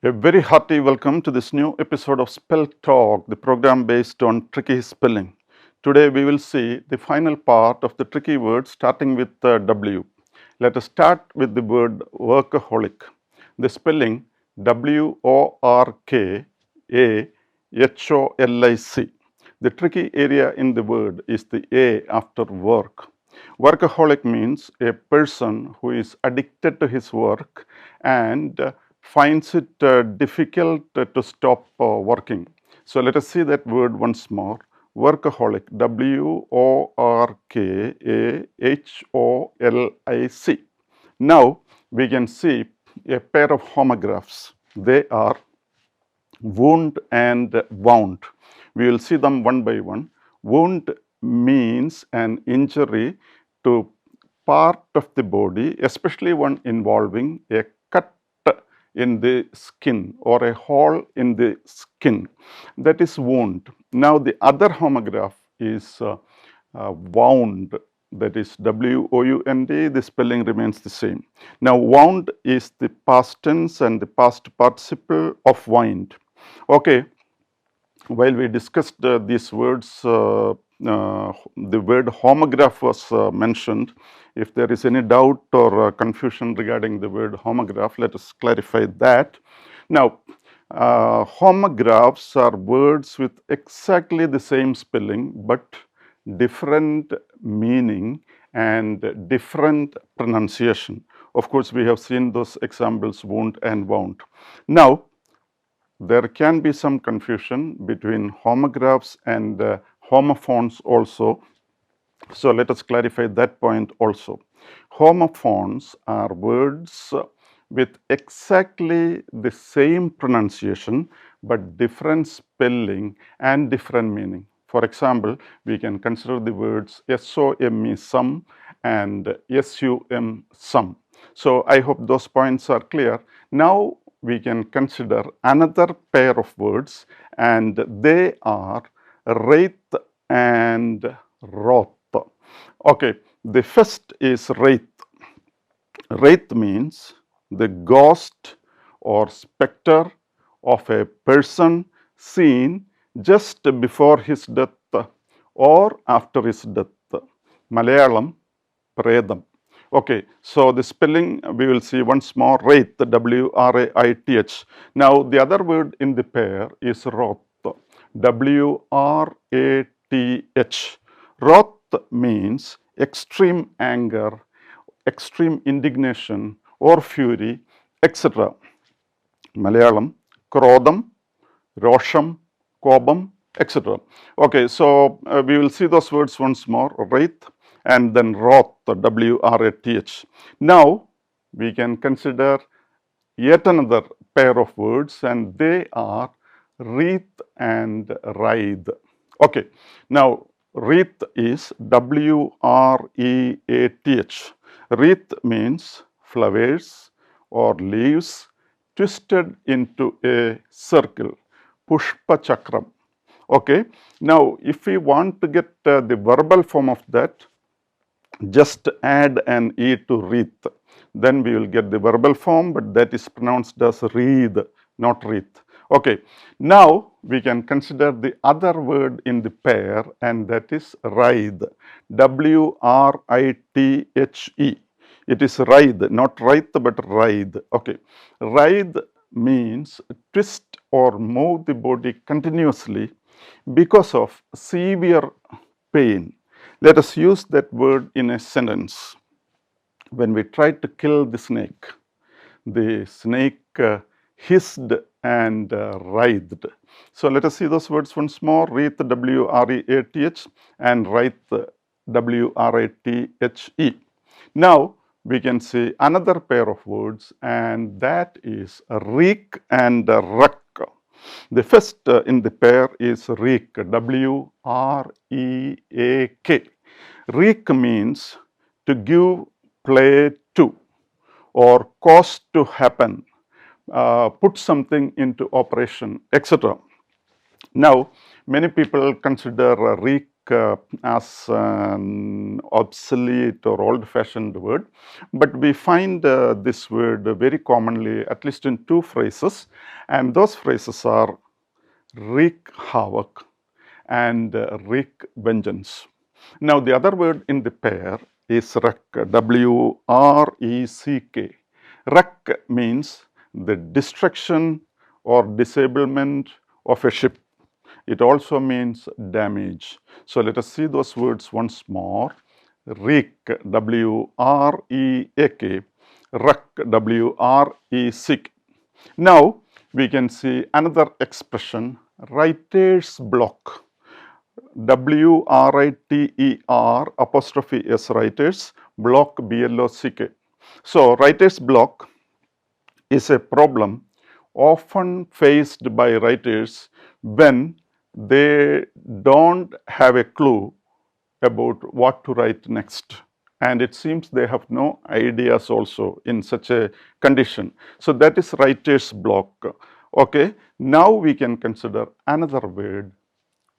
A very hearty welcome to this new episode of Spell Talk, the program based on tricky spelling. Today we will see the final part of the tricky word starting with W. Let us start with the word workaholic. The spelling WORKAHOLIC. The tricky area in the word is the A after work. Workaholic means a person who is addicted to his work and finds it difficult to stop working. So let us see that word once more. Workaholic, WORKAHOLIC. Now we can see a pair of homographs. They are wound and wound. We will see them one by one. Wound means an injury to part of the body, especially one involving a cut in the skin or a hole in the skin. That is wound. Now the other homograph is wound, that is W-O-U-N-D. The spelling remains the same. Now wound is the past tense and the past participle of wind. Okay, while we discussed these words, the word homograph was mentioned. If there is any doubt or confusion regarding the word homograph, let us clarify that. Now, homographs are words with exactly the same spelling but different meaning and different pronunciation. Of course, we have seen those examples, wound and wound. Now, there can be some confusion between homographs and homophones also. So let us clarify that point also. Homophones are words with exactly the same pronunciation but different spelling and different meaning. For example, we can consider the words SOME, some, and SUM, some. So I hope those points are clear. Now we can consider another pair of words, and they are wraith and wrath. Okay, the first is wraith. Wraith means the ghost or specter of a person seen just before his death or after his death. Malayalam, Predam. Okay, so the spelling we will see once more, wraith, W-R-A-I-T-H. Now the other word in the pair is wrath, W-R-A-T-H. Wrath means extreme anger, extreme indignation or fury, etc. Malayalam, Krodam, Rosham, Kobam, etc. Okay, so we will see those words once more, wraith and then wrath, W-R-A-T-H. Now we can consider yet another pair of words, and they are wreath and writhe. Okay, now wreath is W-R-E-A-T-H. Wreath means flowers or leaves twisted into a circle, Pushpa Chakram. Okay, now if we want to get the verbal form of that, just add an E to wreath. Then we will get the verbal form, but that is pronounced as wreath, not wreath. Okay, now we can consider the other word in the pair, and that is writhe, W-R-I-T-H-E. It is writhe, not writhe, but writhe. Okay, writhe means twist or move the body continuously because of severe pain. Let us use that word in a sentence. When we tried to kill the snake hissed and writhed. So let us see those words once more, wreath, W-R-E-A-T-H, and writhe, W-R-I-T-H-E. Now we can see another pair of words, and that is reek and ruck. The first in the pair is reek, W-R-E-A-K. Reek means to give play to or cause to happen, put something into operation, etc. Now Many people consider reek as an obsolete or old-fashioned word, but we find this word very commonly, at least in two phrases, and those phrases are wreak havoc and wreak vengeance. Now, the other word in the pair is wreck, W-R-E-C-K. Wreck means the destruction or disablement of a ship. It also means damage. So, let us see those words once more. Wreak, W-R-E-A-K, wreck, W-R-E-C-K. Now, we can see another expression, writer's block. W-R-I-T-E-R apostrophe S, writers, block, B-L-O-C-K. So, writer's block is a problem often faced by writers when they don't have a clue about what to write next. And it seems they have no ideas also in such a condition. So, that is writer's block. Okay. Now, we can consider another word,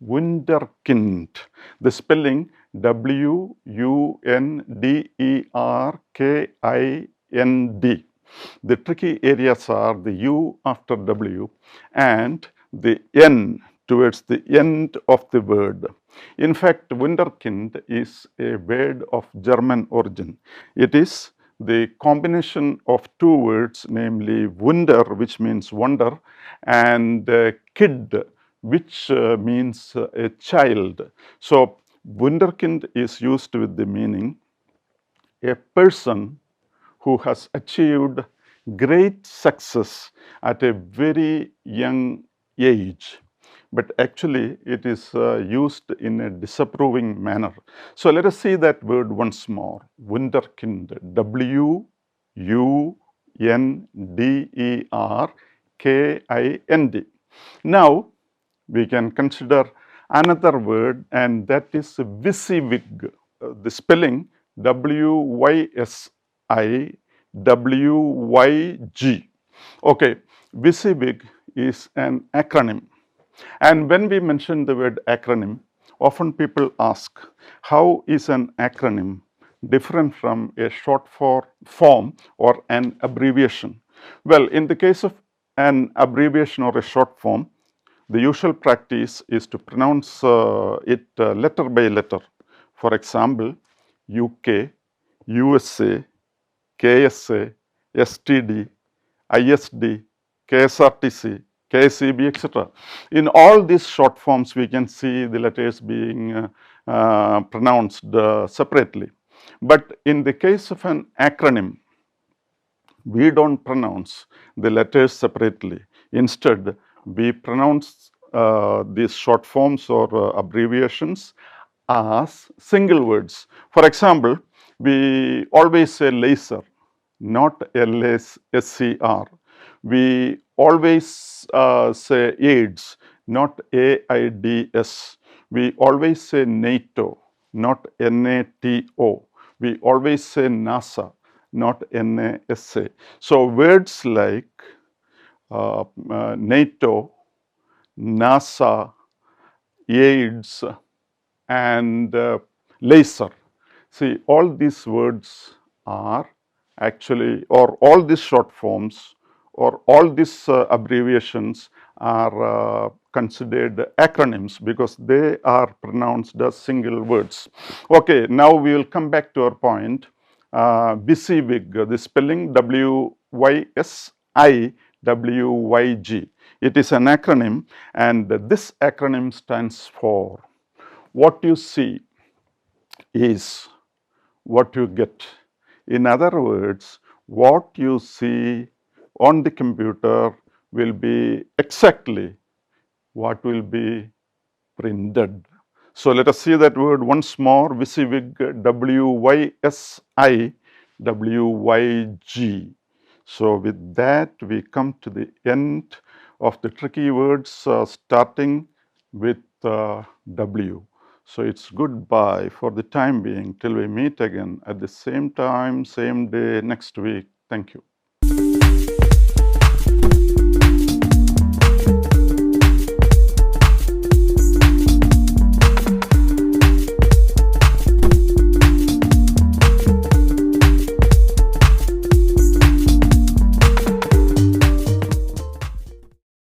wunderkind. The spelling W-U-N-D-E-R-K-I-N-D. The tricky areas are the U after W and the N towards the end of the word. In fact, wunderkind is a word of German origin. It is the combination of two words, namely wunder, which means wonder, and kid, which means a child. So, wunderkind is used with the meaning a person who has achieved great success at a very young age, but actually it is used in a disapproving manner. So, let us see that word once more, wunderkind, W-U-N-D-E-R-K-I-N-D. Now, we can consider another word, and that is WYSIWYG. The spelling W-Y-S-I-W-Y-G. Okay, WYSIWYG is an acronym. And when we mention the word acronym, often people ask, how is an acronym different from a short form or an abbreviation? Well, in the case of an abbreviation or a short form, the usual practice is to pronounce it letter by letter. For example, UK, USA, KSA, STD, ISD, KSRTC, KCB, etc. In all these short forms, we can see the letters being pronounced separately. But in the case of an acronym, we don't pronounce the letters separately. Instead, we pronounce these short forms or abbreviations as single words. For example, we always say laser, not L-A-S-C-R. We always say AIDS, not AIDS. We always say NATO, not NATO. We always say NASA, not NASA. So, words like NATO, NASA, AIDS, and laser. See, all these words are actually, or all these short forms, or all these abbreviations are considered acronyms because they are pronounced as single words. Okay, now we will come back to our point. WYSIWYG, the spelling W-Y-S-I-W-Y-G. It is an acronym, and this acronym stands for what you see is what you get. In other words, what you see on the computer will be exactly what will be printed. So, let us see that word once more, WYSIWYG, W-Y-S-I-W-Y-G. So, with that, we come to the end of the tricky words starting with W. So, it's goodbye for the time being till we meet again at the same time, same day next week. Thank you.